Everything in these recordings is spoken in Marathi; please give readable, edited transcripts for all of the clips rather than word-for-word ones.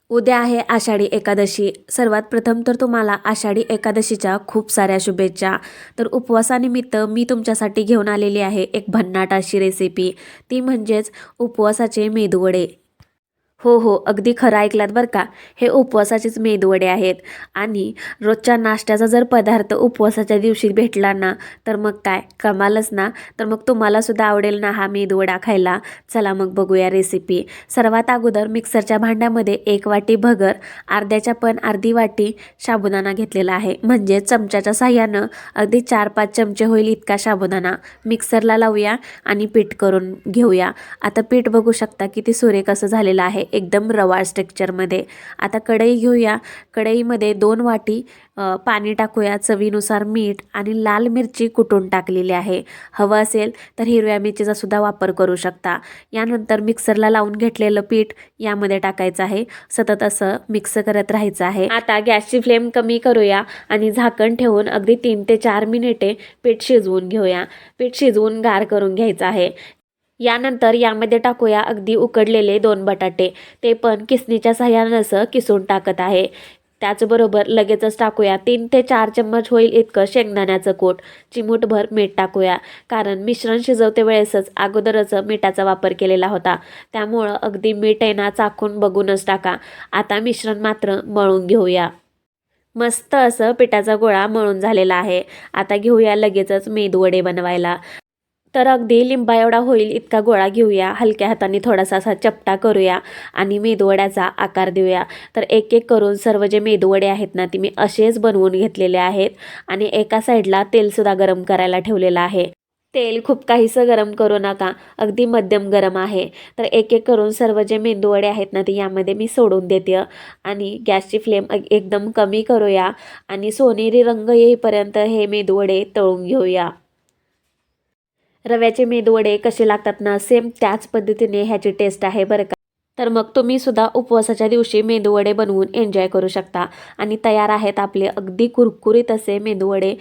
उद्या आहे आषाढी एकादशी. सर्वात प्रथम तर तुम्हाला आषाढी एकादशीच्या खूप साऱ्या शुभेच्छा. तर उपवासानिमित्त मी तुमच्यासाठी घेऊन आलेली आहे एक भन्नाट अशी रेसिपी. ती म्हणजेच उपवासाचे मेदूवडे. हो हो, अगदी खरं ऐकलात बरं का. हे उपवासाचेच मेदूवडे आहेत. आणि रोजच्या नाश्त्याचा जर पदार्थ उपवासाच्या दिवशी भेटला ना, तर मग काय कमालच ना. तर मग तुम्हाला सुद्धा आवडेल ना हा मेदूवडा खायला. चला मग बघूया रेसिपी. सर्वात अगोदर मिक्सरच्या भांड्यामध्ये 1 वाटी भगर, अर्ध्याच्या पण अर्धी वाटी साबुदाणा घेतलेला आहे. म्हणजे चमच्याच्या साह्यानं अगदी 4-5 चमचे होईल इतका साबुदाणा मिक्सरला लावूया आणि पीठ करून घेऊया. आता पीठ बघू शकता किती सुरेख असं झालेलं आहे, एकदम रवाळ स्ट्रक्चरमध्ये. आता कढई घेऊया. कढईमध्ये 2 वाटी पाणी टाकूया, चवीनुसार मीठ आणि लाल मिरची कुटून टाकलेली आहे. हवं असेल तर हिरव्या मिरचीचा सुद्धा वापर करू शकता. यानंतर मिक्सरला लावून घेतलेलं पीठ यामध्ये टाकायचं आहे. सतत असं मिक्स करत राहायचं आहे. आता गॅसची फ्लेम कमी करूया आणि झाकण ठेवून अगदी 3 ते 4 मिनिटे पीठ शिजवून घेऊया. पीठ शिजवून गार करून घ्यायचं आहे. यानंतर यामध्ये टाकूया अगदी उकडलेले 2 बटाटे. ते पण किसणीच्या साह्यानं असं किसून टाकत आहे. त्याचबरोबर लगेचच टाकूया 3 ते 4 चम्मच होईल इतकं शेंगदाण्याचं कूट. चिमूटभर मीठ टाकूया, कारण मिश्रण शिजवते वेळेसच अगोदरच मिठाचा वापर केलेला होता. त्यामुळं अगदी मीठ आहे ना चाखून बघूनच टाका. आता मिश्रण मात्र मळून घेऊया. मस्त असं पिठाचा गोळा मळून झालेला आहे. आता घेऊया लगेचच मेदूवडे बनवायला. तर अगदी लिंबा एवढा होईल इतका गोळा घेऊया. हलक्या हाताने थोडासा असा चपटा करूया आणि मेदूवड्याचा आकार देऊया. तर एक एक करून सर्व जे मेदूवडे आहेत ना, ते मी असेच बनवून घेतलेले आहेत. आणि एका साईडला तेलसुद्धा गरम करायला ठेवलेलं आहे. तेल खूप काहीसं गरम करू नका, अगदी मध्यम गरम आहे. तर एक एक करून सर्व जे मेदूवडे आहेत ना, ते यामध्ये मी सोडून देते आणि गॅसची फ्लेम एकदम कमी करूया आणि सोनेरी रंग येईपर्यंत हे मेदूवडे तळून घेऊया. रव्याचे मेदूवडे कसे लागतात ना, सेम त्याच पद्धतीने ह्याची टेस्ट आहे बरं का. तर मग तुम्ही सुद्धा उपवासाच्या दिवशी मेदूवडे बनवून एन्जॉय करू शकता. आणि तयार आहेत आपले अगदी कुरकुरीत असे मेदूवडे.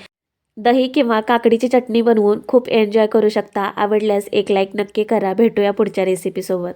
दही किंवा काकडीची चटणी बनवून खूप एन्जॉय करू शकता. आवडल्यास एक लाईक नक्की करा. भेटूया पुढच्या रेसिपीसोबत.